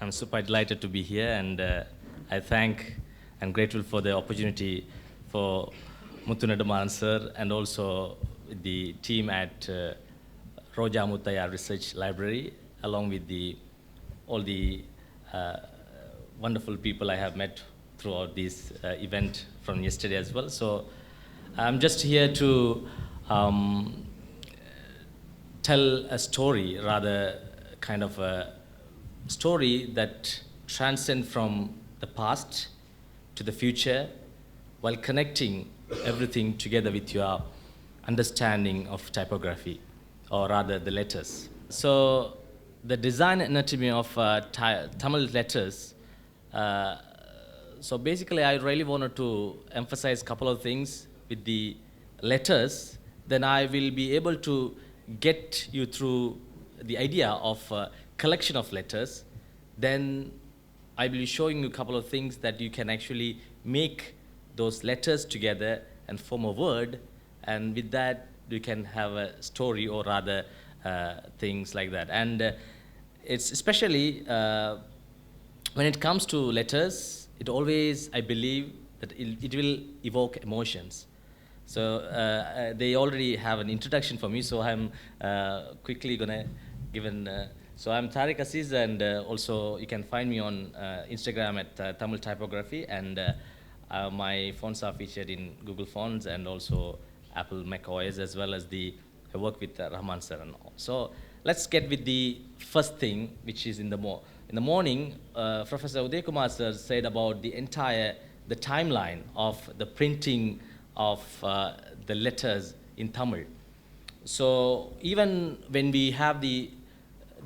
I'm super delighted to be here, and I thank and grateful for the opportunity for Muthu sir and also the team at Roja Muthiah Research Library, along with all the wonderful people I have met throughout this event from yesterday as well. So I'm just here to tell a story, rather kind of a story that transcends from the past to the future, while connecting everything together with your understanding of typography, or rather the letters. So the design anatomy of Tamil letters, so basically I really wanted to emphasize a couple of things with the letters, then I will be able to get you through the idea of collection of letters. Then I will be showing you a couple of things that you can actually make those letters together and form a word, and with that you can have a story, or rather things like that. And it's especially when it comes to letters, it always, I believe, that it will evoke emotions. So they already have an introduction for me, so I'm quickly gonna give an. So I'm Tharique Azeez, and also you can find me on Instagram at Tamil Typography, and my fonts are featured in Google Fonts and also Apple macOS, as well as I work with Rahman sir and all. So let's get with the first thing, which is in the morning, Professor Uday Kumar sir said about the timeline of the printing of the letters in Tamil. So even when we have the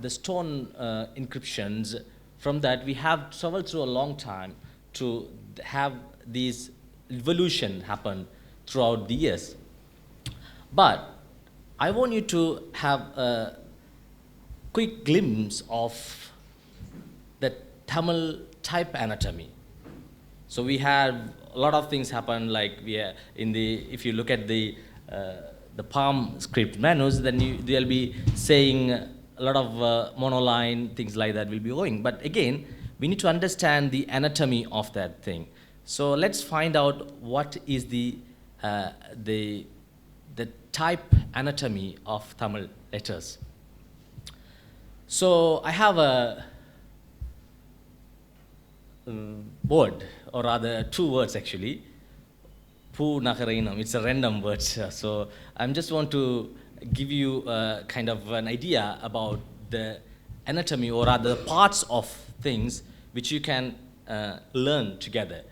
stone inscriptions, from that we have traveled through a long time to have these evolution happen throughout the years. But I want you to have a quick glimpse of the Tamil type anatomy. So we have a lot of things happen, like if you look at the palm script menus, then they'll be saying a lot of monoline, things like that will be going. But again, we need to understand the anatomy of that thing. So let's find out what is the type anatomy of Tamil letters. So I have a word, or rather two words actually. Pu Nagarainam, it's a random word. So I just want to give you kind of an idea about the anatomy, or rather parts of things which you can learn together.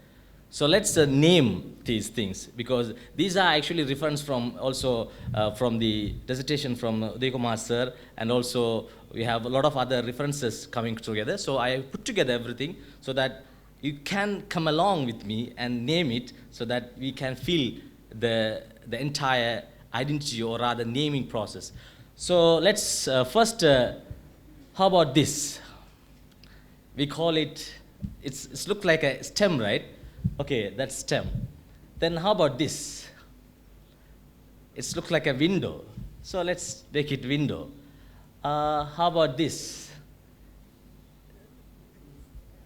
So let's name these things, because these are actually reference from also from the dissertation from Uday Kumar sir, and also we have a lot of other references coming together. So I put together everything so that you can come along with me and name it, so that we can feel the entire identity, or rather naming process. So let's first, how about this? We call it, it's look like a stem, right? Okay, that's stem. Then how about this? It's look like a window. So let's make it window. How about this?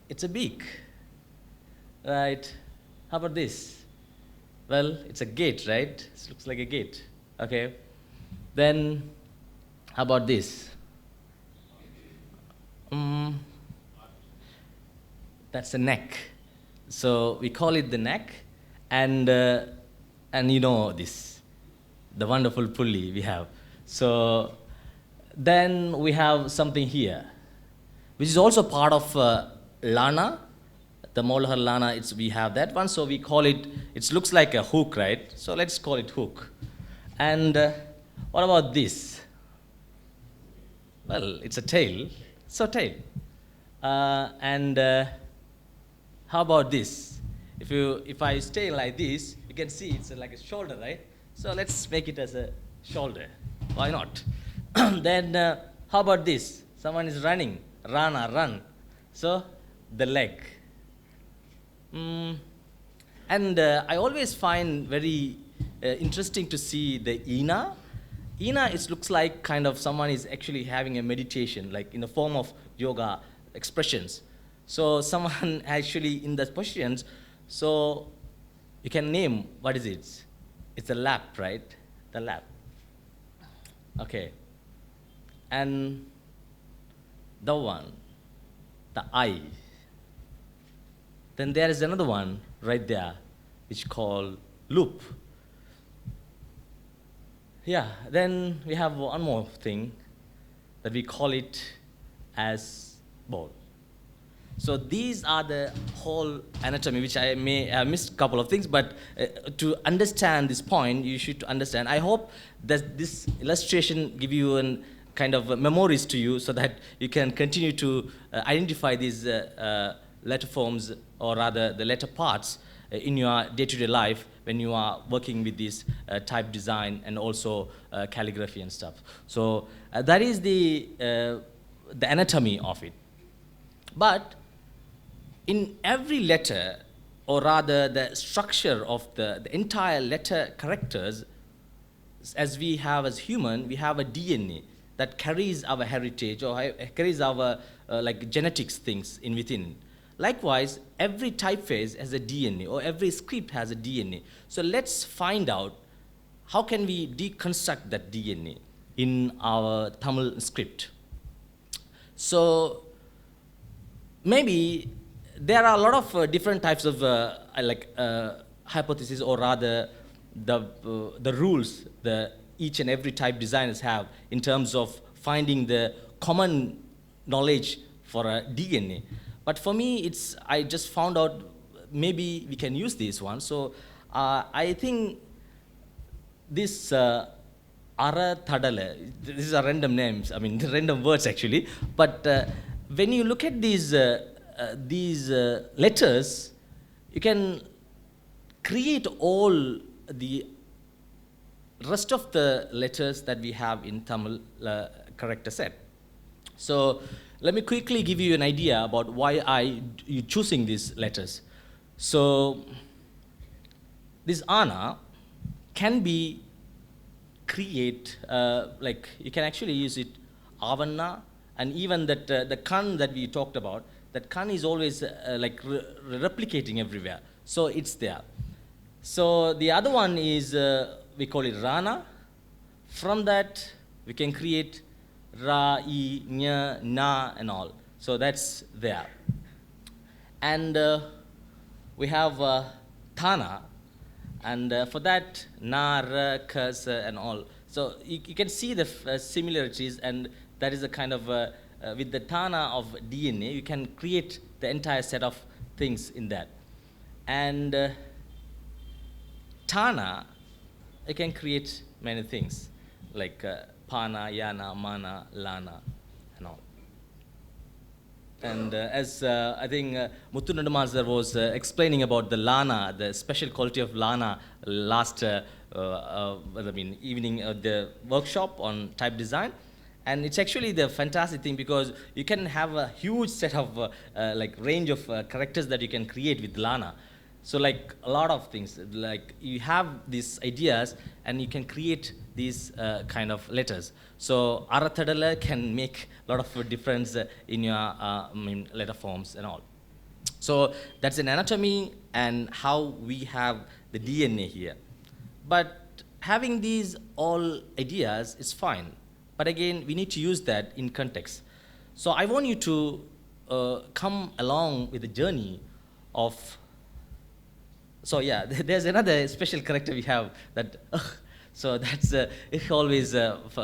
It's a beak, right? How about this? Well, it's a gate, right? It looks like a gate. Okay. Then how about this? That's a neck. So we call it the neck, and you know this, the wonderful pulley we have. So then we have something here, which is also part of lana, the Molhar lana. We have that one, so we call it. It looks like a hook, right? So let's call it hook. And what about this? Well, it's a tail. So tail. And how about this? If I stay like this, you can see it's like a shoulder, right? So let's make it as a shoulder. Why not? Then how about this? Someone is running. Run. So the leg. And I always find very interesting to see the ina. Ina, it looks like kind of someone is actually having a meditation, like in the form of yoga expressions. So someone actually in the positions, so you can name, what is it? It's a lap, right? The lap. Okay. And the one, the eye. Then there is another one right there, which called loop. Yeah, then we have one more thing that we call it as ball. So these are the whole anatomy, which I may have missed a couple of things, but to understand this point, you should understand. I hope that this illustration give you an kind of memories to you so that you can continue to identify these letter forms, or rather the letter parts in your day-to-day life when you are working with this type design and also calligraphy and stuff. So that is the anatomy of it. But in every letter, or rather the structure of the entire letter characters, as we have as human, we have a DNA that carries our heritage, or carries our like genetics things in within. Likewise, every typeface has a DNA, or every script has a DNA. So let's find out how can we deconstruct that DNA in our Tamil script. So maybe there are a lot of different types of hypotheses, or rather the rules that each and every type designers have in terms of finding the common knowledge for a DNA. But for me, I just found out maybe we can use this one. So I think this Ara Thadala, these are random names, I mean random words actually, but when you look at these letters, you can create all the rest of the letters that we have in Tamil character set. So let me quickly give you an idea about why you choosing these letters. So this Ana can be create, like you can actually use it Avanna, and even that the Kan that we talked about, that Kan is always like replicating everywhere. So it's there. So the other one is, we call it Rana. From that, we can create Ra, I, Nya, Na, and all. So that's there. And we have Thana, and for that, Na, Ra, Kas, and all. So you can see the similarities, and that is a kind of, with the Thana of DNA, you can create the entire set of things in that. And Thana, you can create many things, like Pana, Yana, Mana, Lana, and all. And as I think Muthu Nandumazar was explaining about the Lana, the special quality of Lana last evening of the workshop on type design. And it's actually the fantastic thing, because you can have a huge set of like range of characters that you can create with Lana. So like a lot of things, like you have these ideas and you can create these kind of letters. So Arathadala can make a lot of difference in your letter forms and all. So that's an anatomy and how we have the DNA here. But having these all ideas is fine. But again, we need to use that in context. So I want you to come along with the journey of. So yeah, there's another special character we have that. So that's it always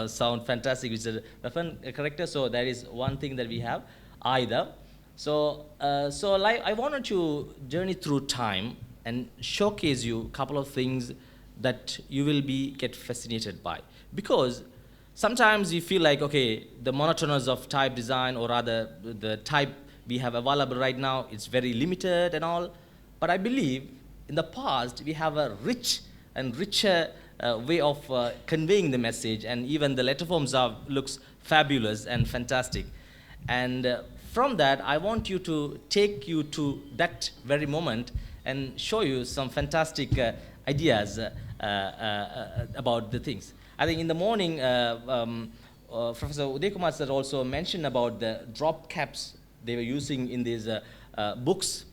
sound fantastic. It's a fun character. So that is one thing that we have. Either. So like I wanted to journey through time and showcase you a couple of things that you will get fascinated by, because sometimes you feel like, okay, the monotonous of type design, or rather the type we have available right now, it's very limited and all. But I believe in the past we have a rich and richer way of conveying the message, and even the letter forms looks fabulous and fantastic. And from that, I want you to take you to that very moment and show you some fantastic ideas about the things. I think in the morning, Professor Uday Kumar sir also mentioned about the drop caps they were using in these books.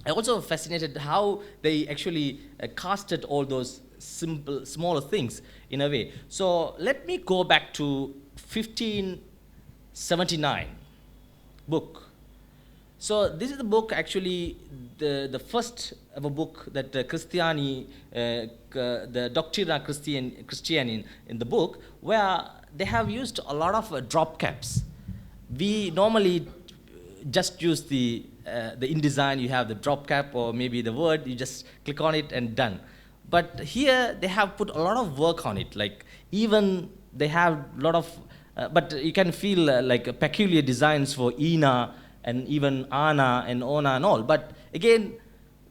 I also fascinated how they actually casted all those simple, smaller things in a way. So let me go back to 1579 book. So this is the book, actually, the first ever book that Christiani, the Doctrina Christiani in the book, where they have used a lot of drop caps. We normally just use the InDesign, you have the drop cap or maybe the word, you just click on it and done. But here they have put a lot of work on it, like even they have a lot of, but you can feel like peculiar designs for Ina, and even Ana and Ona and all. But again,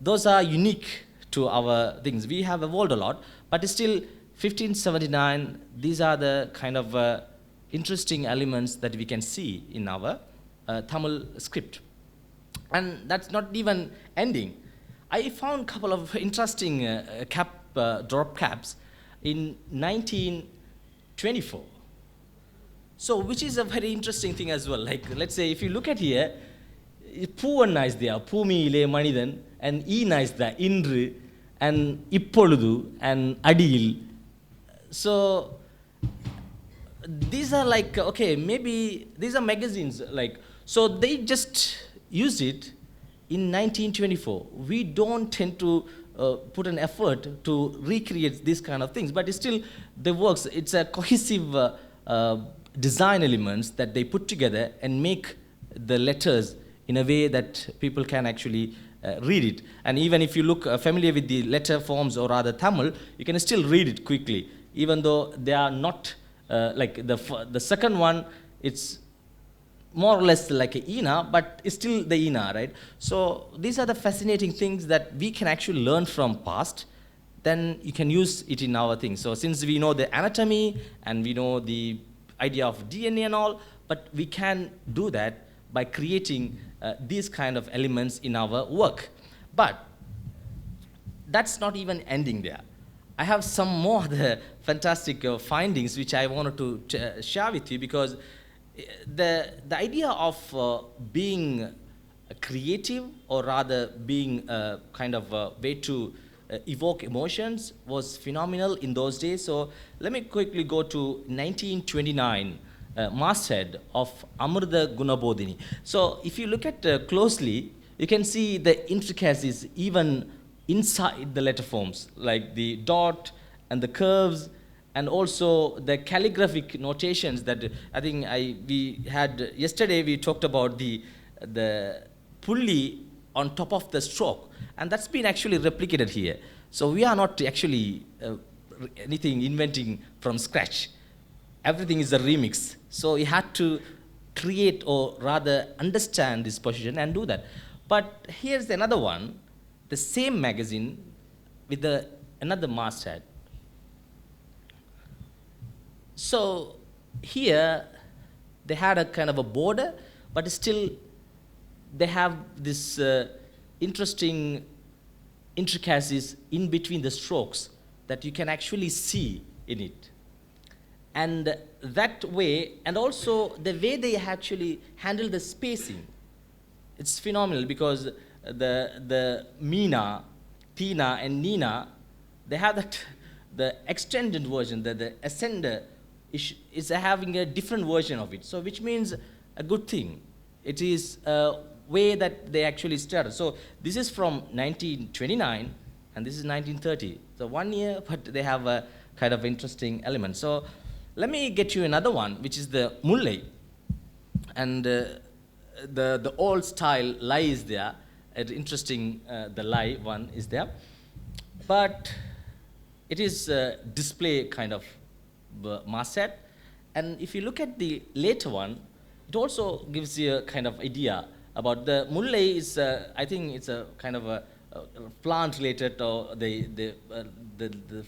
those are unique to our things. We have evolved a lot, but still 1579, these are the kind of interesting elements that we can see in our Tamil script. And that's not even ending. I found a couple of interesting drop caps in 1924. So, which is a very interesting thing as well. Like, let's say, if you look at here, Poovanna is there, Poomiile Manithan, and Ina is there, Indru, and Ippoludu, and Adil. So, these are like, okay, maybe these are magazines, like, so they just use it in 1924. We don't tend to put an effort to recreate these kind of things, but it still, the works, it's a cohesive design elements that they put together and make the letters in a way that people can actually read it. And even if you look familiar with the letter forms, or rather Tamil, you can still read it quickly, even though they are not like the second one, it's more or less like a Ina, but it's still the Ina, right? So these are the fascinating things that we can actually learn from past, then you can use it in our things. So since we know the anatomy and we know the idea of DNA and all, but we can do that by creating these kind of elements in our work. But that's not even ending there. I have some more other fantastic findings which I wanted to share with you, because the idea of being creative, or rather being a kind of a way to evoke emotions, was phenomenal in those days. So let me quickly go to 1929 masthead of Amrita Gunabodhini. So if you look at closely, you can see the intricacies even inside the letter forms, like the dot and the curves, and also the calligraphic notations that I think we had yesterday. We talked about the pulli on top of the stroke, and that's been actually replicated here. So we are not actually anything inventing from scratch. Everything is a remix. So you had to create, or rather understand this position and do that. But here's another one, the same magazine with another masthead. So here they had a kind of a border, but still they have this interesting intricacies in between the strokes that you can actually see in it. And that way, and also the way they actually handle the spacing, it's phenomenal, because the Mina, Tina, and Nina, they have that, the extended version, the ascender is having a different version of it. So which means a good thing. It is a way that they actually started. So this is from 1929, and this is 1930. So 1 year, but they have a kind of interesting element. So let me get you another one, which is the Mullai. And the old style lie is there. Interesting, the lie one is there. But it is a display kind of masthead. And if you look at the later one, it also gives you a kind of idea about the Mullai is, I think it's a kind of a plant related, or the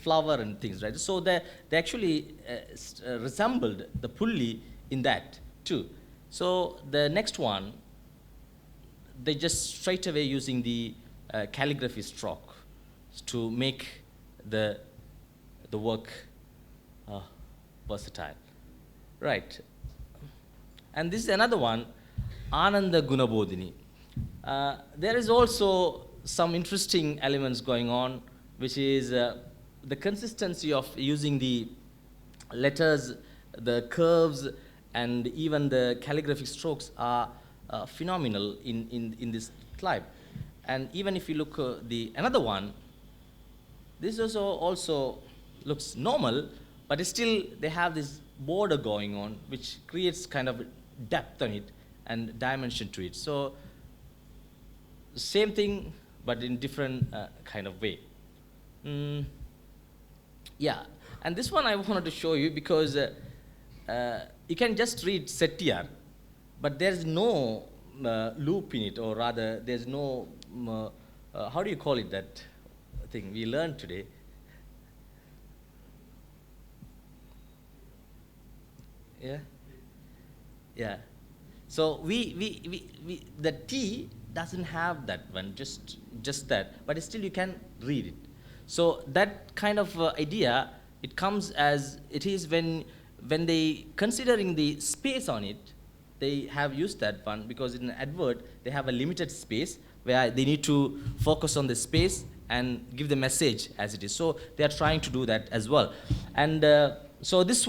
flower and things, right? So they actually resembled the pulli in that too. So the next one, they just straight away using the calligraphy stroke to make the work versatile, right? And this is another one. Ananda Gunabodhini. There is also some interesting elements going on, which is the consistency of using the letters, the curves, and even the calligraphic strokes are phenomenal in this clip. And even if you look the another one, this also looks normal, but still they have this border going on, which creates kind of depth on it and dimension to it. So same thing, but in different kind of way. Yeah, and this one I wanted to show you because you can just read Settiar, but there's no loop in it, or rather, there's no, how do you call it, that thing we learned today? Yeah? Yeah. So the T doesn't have that one, just that, but still you can read it. So that kind of idea, it comes as it is when they considering the space on it, they have used that one because in an advert they have a limited space where they need to focus on the space and give the message as it is. So they are trying to do that as well. And so this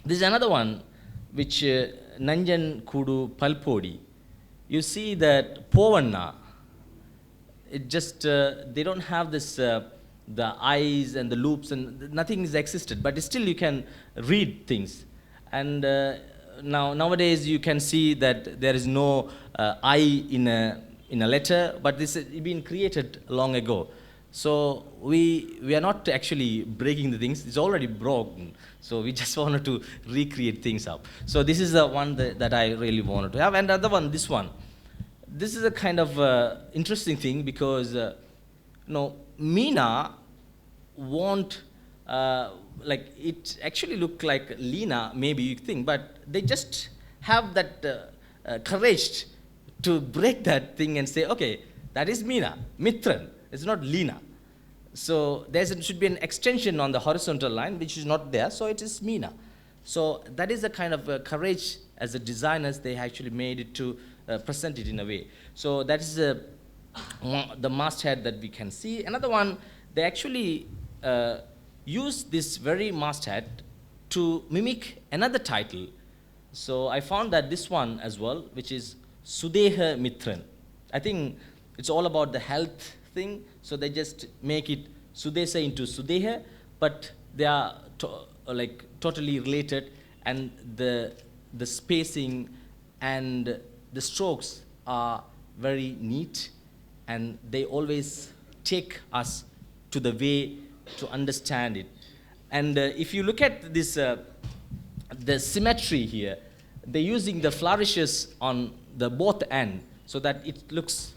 is another one which Nanjan Kudu Palpodi. You see that Povanna, it just, they don't have this, the eyes and the loops and nothing is existed, but still you can read things. And nowadays you can see that there is no I in a letter, but this has been created long ago. So we are not actually breaking the things, it's already broken. So we just wanted to recreate things up. So this is the one that I really wanted to have. And the other one, this one. This is a kind of interesting thing because, Meena won't, like it actually look like Lena, maybe you think, but they just have that courage to break that thing and say, okay, that is Meena, Mithran, it's not Lena. So there should be an extension on the horizontal line, which is not there, so it is Meena. So that is a kind of courage as a designers, they actually made it to present it in a way. So that is the masthead that we can see. Another one, they actually use this very masthead to mimic another title. So I found that this one as well, which is Sudeha Mithran. I think it's all about the health thing, so they just make it Sudesa into Sudeha, but they are totally related, and the spacing and the strokes are very neat, and they always take us to the way to understand it. And if you look at this, the symmetry here, they're using the flourishes on the both end so that it looks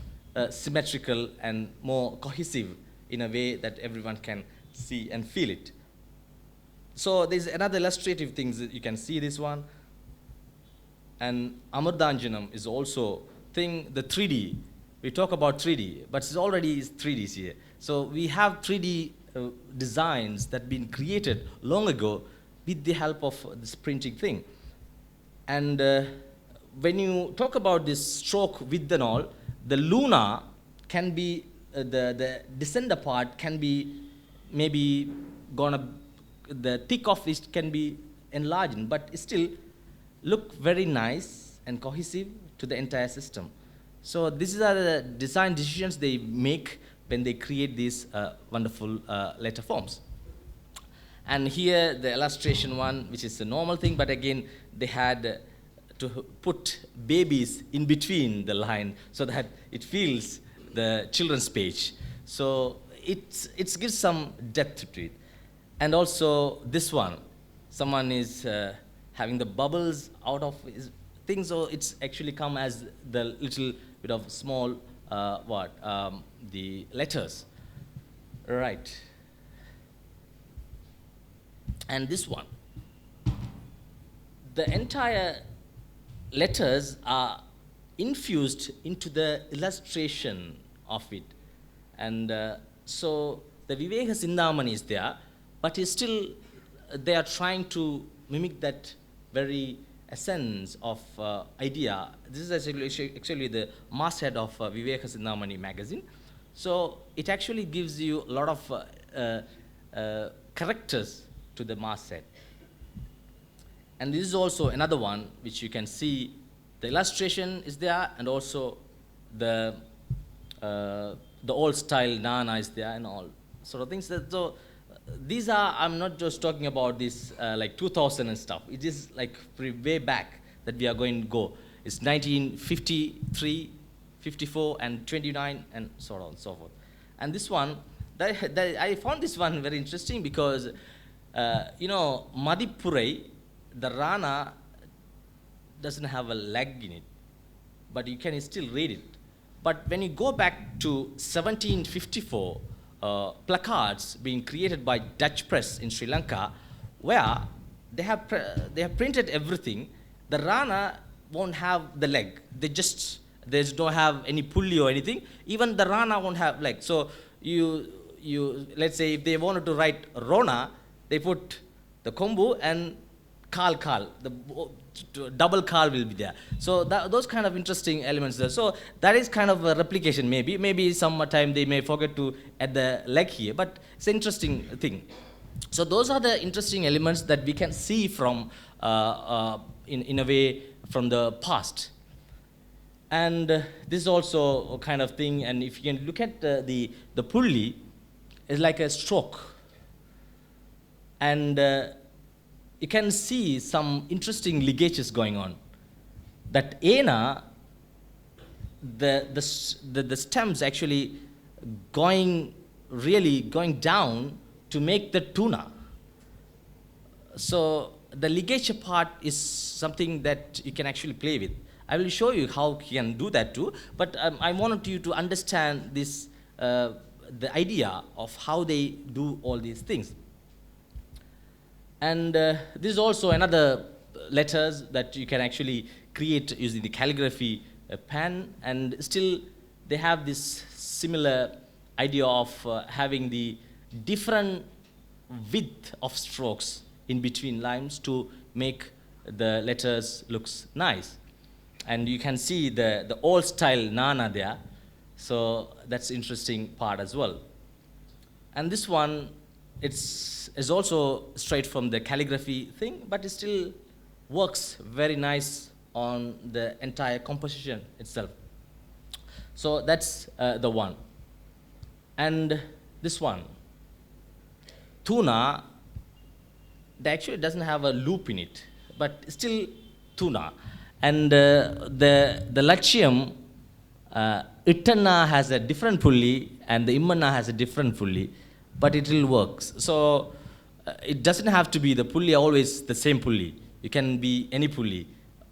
symmetrical and more cohesive in a way that everyone can see and feel it. So there's another illustrative things that you can see this one. And Amardanjanam is also the 3D. We talk about 3D, but it's already 3Ds here. So we have 3D designs that have been created long ago with the help of this printing thing. And when you talk about this stroke width and all, the Luna can be, the descender part can be maybe the thick of it can be enlarged, but still look very nice and cohesive to the entire system. So these are the design decisions they make when they create these wonderful letter forms. And here the illustration one, which is a normal thing, but again they had to put babies in between the line so that it feels the children's page. So it gives some depth to it. And also this one, someone is having the bubbles out of his thing, so it's actually come as the little bit of small, the letters. Right. And this one. The entire letters are infused into the illustration of it. And so the Viveka Sindhamani is there, but it's still, they are trying to mimic that very essence of idea. This is actually the masthead of Viveka Sindhamani magazine. So it actually gives you a lot of characters to the masthead. And this is also another one which you can see the illustration is there, and also the old style Nana is there, and all sort of things. So these are, I'm not just talking about this like 2000 and stuff. It is like way back that we are going to go. It's 1953, 54, and 29, and so on and so forth. And this one, I found this one very interesting because, Madipurai, the Rana doesn't have a leg in it, but you can still read it. But when you go back to 1754, placards being created by Dutch press in Sri Lanka, where they have printed everything. The Rana won't have the leg. They don't have any pulley or anything. Even the Rana won't have leg. So you let's say if they wanted to write Rona, they put the kombu and Kal, the double Kal will be there. So those kind of interesting elements there. So that is kind of a replication maybe. Maybe sometime they may forget to add the leg here, but it's an interesting thing. So those are the interesting elements that we can see from, in a way, from the past. And this is also a kind of thing, and if you can look at the pulley, it's like a stroke. And you can see some interesting ligatures going on. That Ena, the stems actually going down to make the tuna. So the ligature part is something that you can actually play with. I will show you how you can do that too, but I wanted you to understand this, the idea of how they do all these things. And this is also another letters that you can actually create using the calligraphy pen, and still they have this similar idea of having the different width of strokes in between lines to make the letters looks nice. And you can see the old style Nana there, so that's interesting part as well. And this one, is also straight from the calligraphy thing, but it still works very nice on the entire composition itself. So that's the one. And this one, Tuna, that actually doesn't have a loop in it, but still Tuna. And the Lachium, Itana has a different pulley, and the Imana has a different pulley, but it will work. So it doesn't have to be the pulley always the same pulley. You can be any pulley.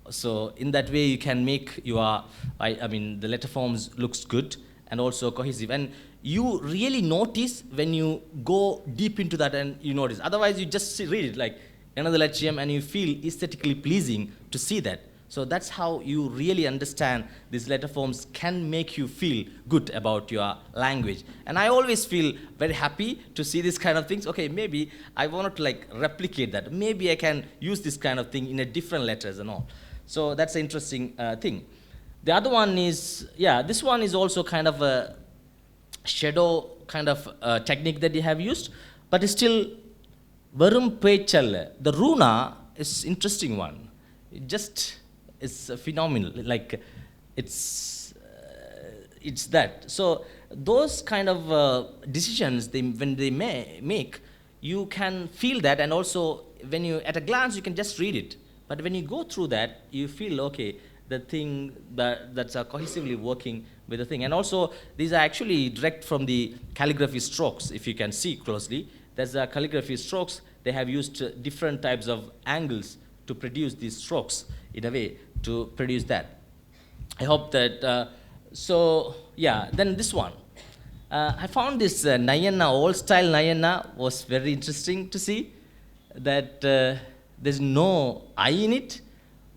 So in that way, you can make your, the letter forms looks good and also cohesive. And you really notice when you go deep into that, and you notice. Otherwise, you just read it like another Lachium, and you feel aesthetically pleasing to see that. So that's how you really understand these letter forms can make you feel good about your language. And I always feel very happy to see this kind of things. Okay, maybe I wanted to like replicate that. Maybe I can use this kind of thing in a different letters and all. So that's an interesting thing. The other one is, this one is also kind of a shadow kind of technique that they have used, but it's still Varum Pechal. The Runa is interesting one. It just is phenomenal. Like it's that. So those kind of decisions when they make, you can feel that, and also when you at a glance you can just read it. But when you go through that, you feel okay, the thing that's cohesively working with the thing. And also these are actually direct from the calligraphy strokes. If you can see closely, there's a calligraphy strokes. They have used different types of angles to produce these strokes in a way to produce that. I hope that, then this one. I found this Nayana, old style Nayana was very interesting to see that there's no eye in it,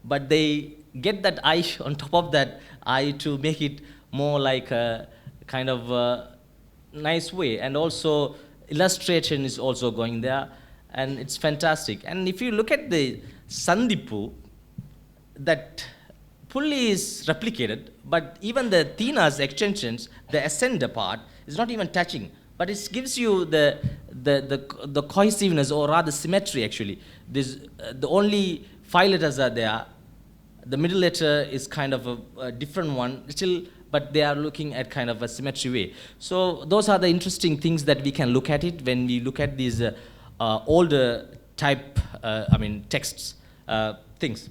but they get that eye on top of that eye to make it more like a kind of nice way. And also illustration is also going there, and it's fantastic. And if you look at the Sandipu, that fully is replicated, but even the Tina's extensions, the ascender part, is not even touching, but it gives you the cohesiveness, or rather symmetry actually. The only 5 letters are there. The middle letter is kind of a different one still, but they are looking at kind of a symmetry way. So those are the interesting things that we can look at it when we look at these older type, texts, things.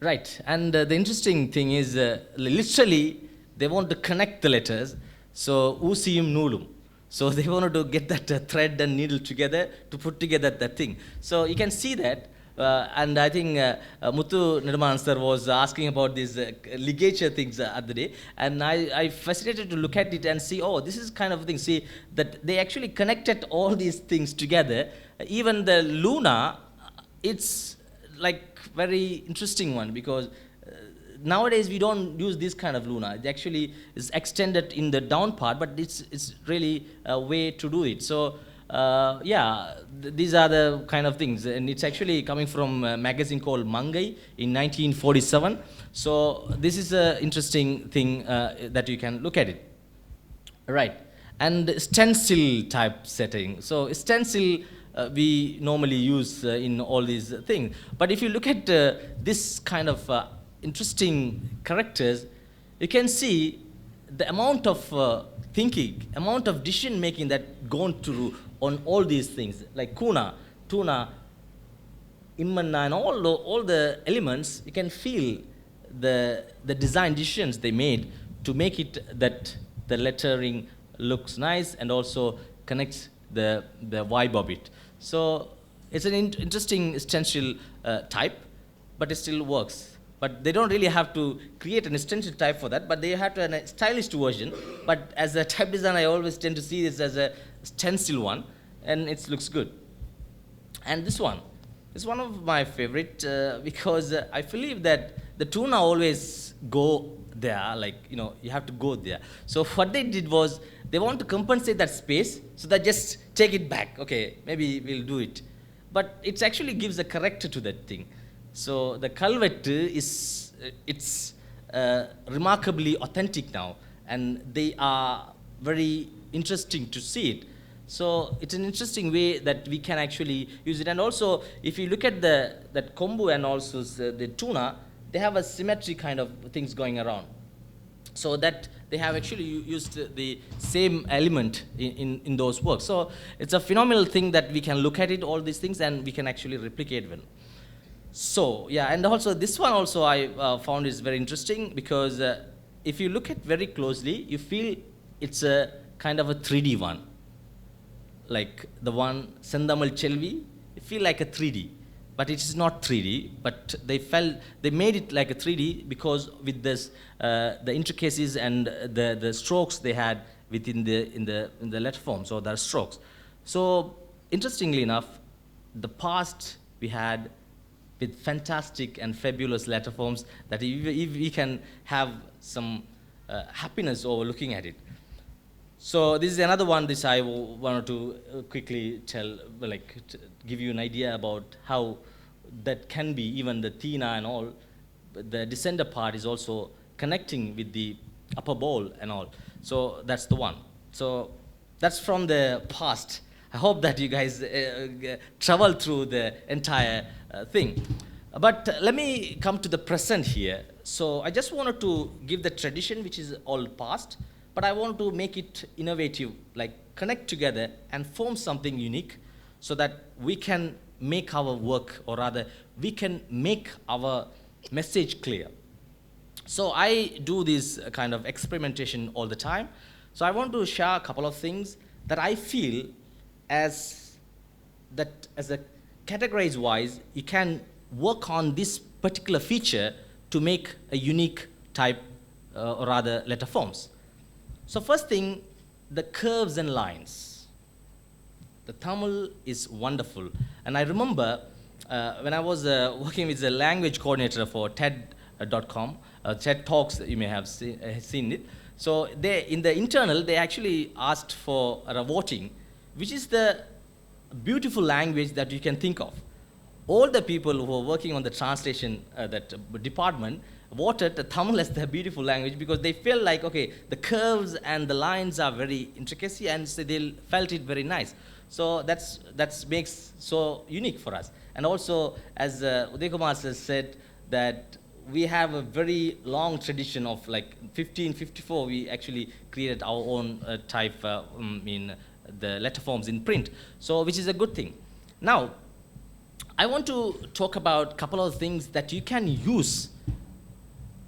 Right, and the interesting thing is, literally, they want to connect the letters, so usium nulum. So they wanted to get that thread and needle together to put together that thing. So you can see that, and I think Muthu Nirman sir was asking about these ligature things other day, and I fascinated to look at it and see, oh, this is kind of thing. See, that they actually connected all these things together. Even the Luna, it's like very interesting one, because nowadays we don't use this kind of Luna. It actually is extended in the down part, but it's really a way to do it. So these are the kind of things, and it's actually coming from a magazine called Mangai in 1947. So this is an interesting thing that you can look at it. Right, and stencil type setting. So stencil, we normally use in all these things. But if you look at this kind of interesting characters, you can see the amount of thinking, amount of decision making that gone through on all these things, like Kuna, Tuna, Immanna, and all the elements. You can feel the design decisions they made to make it that the lettering looks nice and also connects the vibe of it. So it's an interesting stencil type, but it still works. But they don't really have to create an stencil type for that, but they have to have a stylish version. But as a type designer, I always tend to see this as a stencil one, and it looks good. And this one is one of my favorite because I believe that the tuna always go there, like, you have to go there. So what they did was, they want to compensate that space, so they just take it back. Okay, maybe we'll do it. But it actually gives a character to that thing. So the culvert it's remarkably authentic now, and they are very interesting to see it. So it's an interesting way that we can actually use it. And also, if you look at that kombu and also the tuna, they have a symmetry kind of things going around. So that they have actually used the same element in those works. So it's a phenomenal thing that we can look at it, all these things, and we can actually replicate them. So yeah, and also this one also I found is very interesting, because if you look at very closely, you feel it's a kind of a 3D one. Like the one Sendamal Chelvi, you feel like a 3D. But it is not 3D, but they made it like a 3D because with this, the intricacies and the strokes they had within in the letter forms, or their strokes. So interestingly enough, the past we had with fantastic and fabulous letter forms that if we can have some happiness over looking at it. So this is another one. This I wanted to quickly tell, give you an idea about how that can be. Even the Tina and all, the descender part is also connecting with the upper bowl and all. So that's the one. So that's from the past. I hope that you guys travel through the entire thing. But let me come to the present here. So I just wanted to give the tradition, which is all past, but I want to make it innovative, like connect together and form something unique, so that we can make our work, or rather, we can make our message clear. So I do this kind of experimentation all the time. So I want to share a couple of things that I feel as a categories wise, you can work on this particular feature to make a unique type, or rather letter forms. So first thing, the curves and lines. The Tamil is wonderful. And I remember when I was working with the language coordinator for TED.com, TED Talks, you may have seen it. So in the internal, they actually asked for a voting, which is the beautiful language that you can think of. all the people who are working on the translation department voted Tamil as the beautiful language because they felt like, okay, the curves and the lines are very intricacy, and so they felt it very nice. So that makes so unique for us. And also, as Uday Kumar said, that we have a very long tradition of like 1554, we actually created our own type in the letter forms in print, so which is a good thing. Now, I want to talk about a couple of things that you can use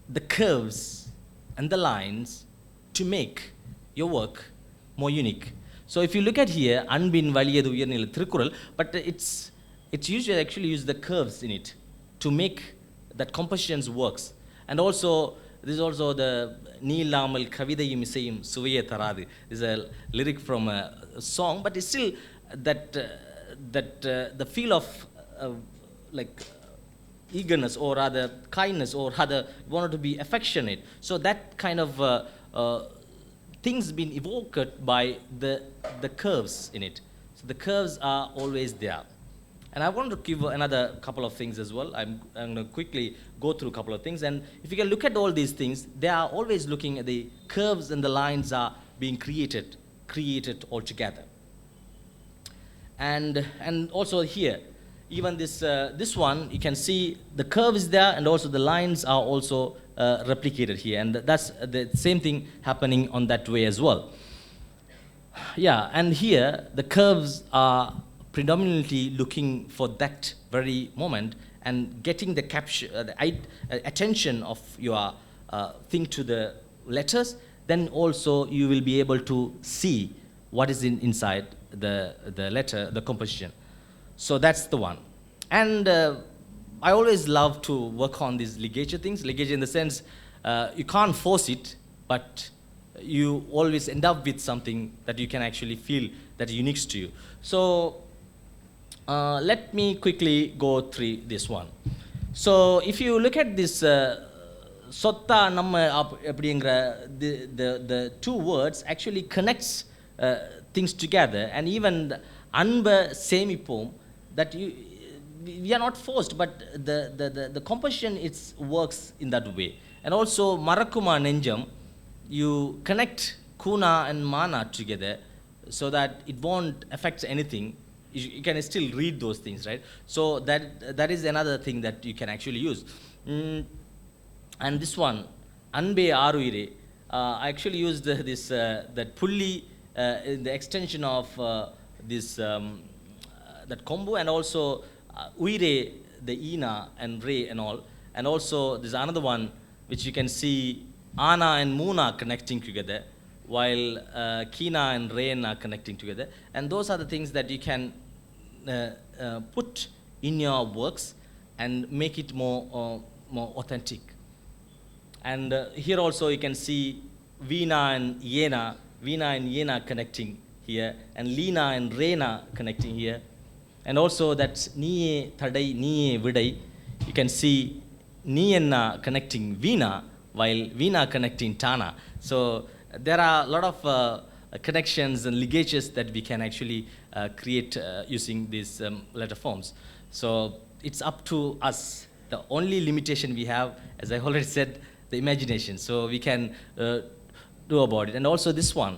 the curves and the lines to make your work more unique. So if you look at here, Anbin Valiyadu Uyarnila Thirukkural, but it's usually actually use the curves in it to make that compositions works. And also, this is also the Neelamal Kavithayum Isayum Suvaye Tharadu. This is a lyric from a song, but it's still that the feel of like eagerness, or rather kindness, or rather wanted to be affectionate. So that kind of things been evoked by the curves in it. So the curves are always there. And I want to give another couple of things as well. I'm going to quickly go through a couple of things. And if you can look at all these things, they are always looking at the curves, and the lines are being created all together. And also here, even this one, you can see the curve is there, and also the lines are also replicated here. And that's the same thing happening on that way as well. Yeah, and here, the curves are predominantly looking for that very moment and getting the capture, the attention of your thing to the letters. Then also you will be able to see what is inside the letter, the composition. So that's the one. And I always love to work on these ligature things. Ligature in the sense, you can't force it, but you always end up with something that you can actually feel that is unique to you. So let me quickly go through this one. So if you look at this sotta namma அப்படிங்கிற the two words actually connects things together, and even anba semipom, that we are not forced, but the composition works in that way. And also marakuma nenjam, you connect kuna and mana together so that it won't affect anything. You can still read those things, right? So that is another thing that you can actually use. And this one, anbe aruire, I actually used this that pulli in the extension of this that combo, and also uire, the ina and re and all. And also there's another one which you can see ana and muna connecting together, while kina and rain are connecting together. And those are the things that you can put in your works and make it more authentic. And here also you can see Veena and Yena connecting here, and Lina and Rena connecting here. And also that's Niye Thadai, Niye Vidai. You can see Niyenna connecting Veena, while Veena connecting Tana. So there are a lot of connections and ligatures that we can actually create using these letter forms. So it's up to us. The only limitation we have, as I already said, the imagination. So we can do about it. And also this one,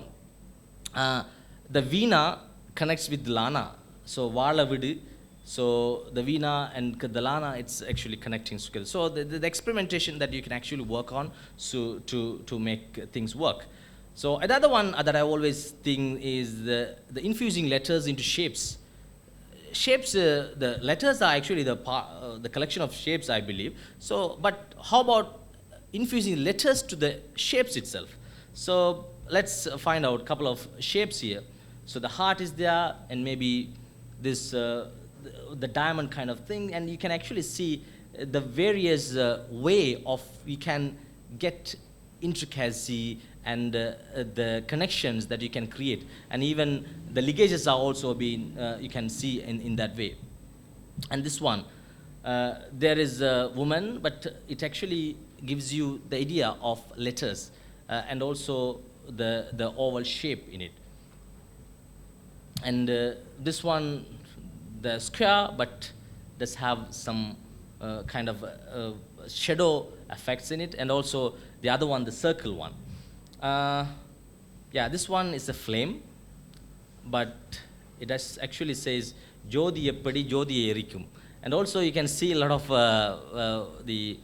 the Veena connects with Lana. So Vala Vidu. So the Veena and the Lana, it's actually connecting together. So the experimentation that you can actually work on to make things work. So another one that I always think is the infusing letters into shapes. Shapes, the letters are actually the collection of shapes, I believe. So, but how about infusing letters to the shapes itself? So let's find out a couple of shapes here. So the heart is there, and maybe this the diamond kind of thing, and you can actually see the various way of you can get intricacy and the connections that you can create, and even the ligages are also being you can see in that way. And this one, there is a woman, but it actually gives you the idea of letters and also the oval shape in it. And this one, the square, but does have some kind of shadow effects in it, and also the other one, the circle one. Yeah, this one is a flame, but it actually says Jodi eppadi Jodi erikum. And also you can see a lot of the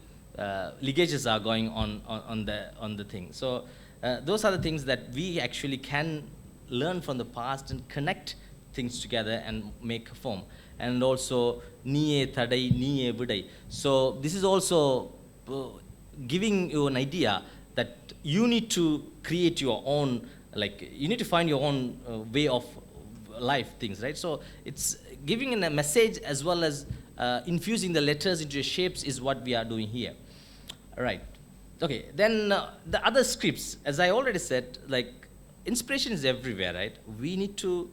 ligages are going on the thing. So those are the things that we actually can learn from the past and connect things together and make a form. And also niye thadai niye vidai. So this is also giving you an idea that you need to create your own, like you need to find your own way of life things, right? So it's giving a message as well as infusing the letters into shapes is what we are doing here. All right. Okay, then the other scripts, as I already said, like inspiration is everywhere, right? We need to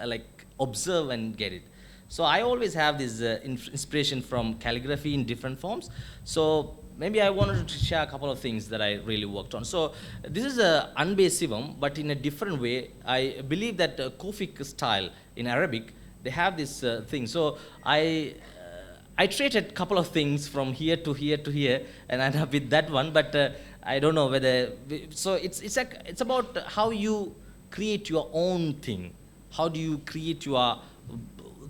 like observe and get it. So I always have this inspiration from calligraphy in different forms. So maybe I wanted to share a couple of things that I really worked on. So this is a unbasivam, but in a different way. I believe that Kufic style in Arabic, they have this thing. So I iterated a couple of things from here to here to here, and I ended up with that one. But I don't know whether. So it's about how you create your own thing. How do you create your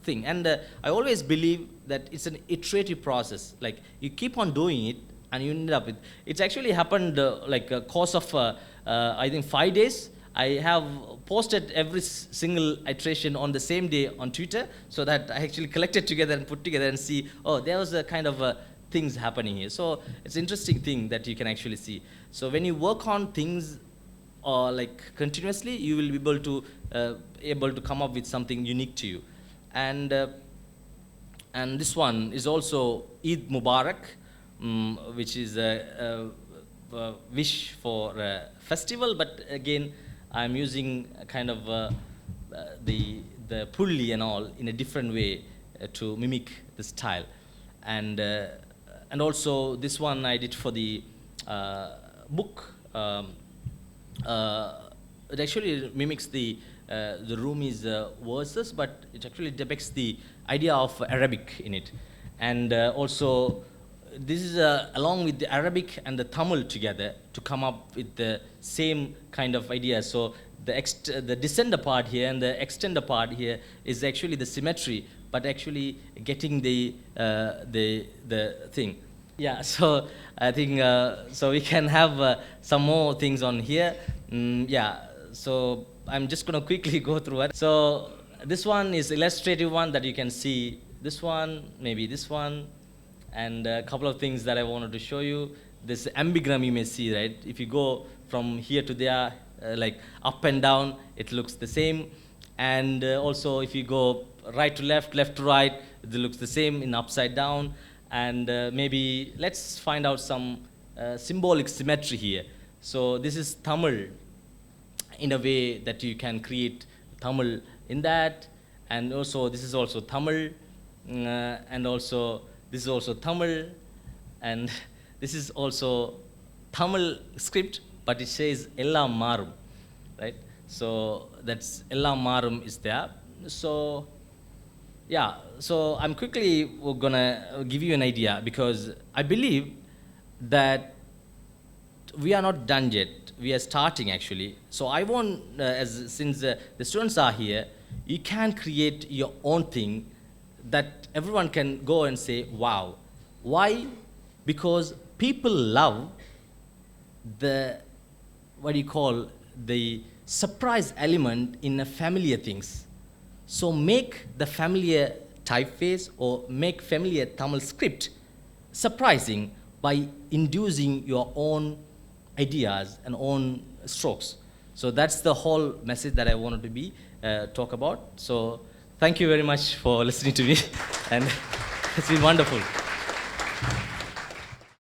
thing? And I always believe that it's an iterative process. Like you keep on doing it, and you end up with. It's actually happened like a course of I think 5 days. I have posted every single iteration on the same day on Twitter, so that I actually collected together and put together and see, oh, there was a kind of things happening here. So it's an interesting thing that you can actually see. So when you work on things like continuously, you will be able to come up with something unique to you. And this one is also Eid Mubarak, which is a wish for a festival, but again, I'm using a kind of the pulli and all in a different way to mimic the style. And also this one I did for the book. It actually mimics the Rumi's verses, but it actually depicts the idea of Arabic in it. And also, this is along with the Arabic and the Tamil together to come up with the same kind of idea. So the descender part here and the extender part here is actually the symmetry, but actually getting the thing. Yeah, so I think so we can have some more things on here. Yeah, so I'm just going to quickly go through it. So this one is illustrative one that you can see. This one, maybe this one, and a couple of things that I wanted to show you. This ambigram you may see, right? If you go from here to there, like up and down, it looks the same. And also if you go right to left, left to right, it looks the same in upside down. And maybe let's find out some symbolic symmetry here. So this is Tamil in a way that you can create Tamil in that. And also this is also Tamil. And also this is also Tamil. And this is also Tamil script, but it says Ella Marum, right? So that's Ella Marum is there. So yeah, so I'm quickly gonna give you an idea, because I believe that we are not done yet. We are starting actually. So I want, since the students are here, you can create your own thing that everyone can go and say, wow. Why? Because people love the, what do you call, the surprise element in a familiar things. So make the familiar typeface or make familiar Tamil script surprising by inducing your own ideas and own strokes. So that's the whole message that I wanted to be talk about. So thank you very much for listening to me, and it's been wonderful.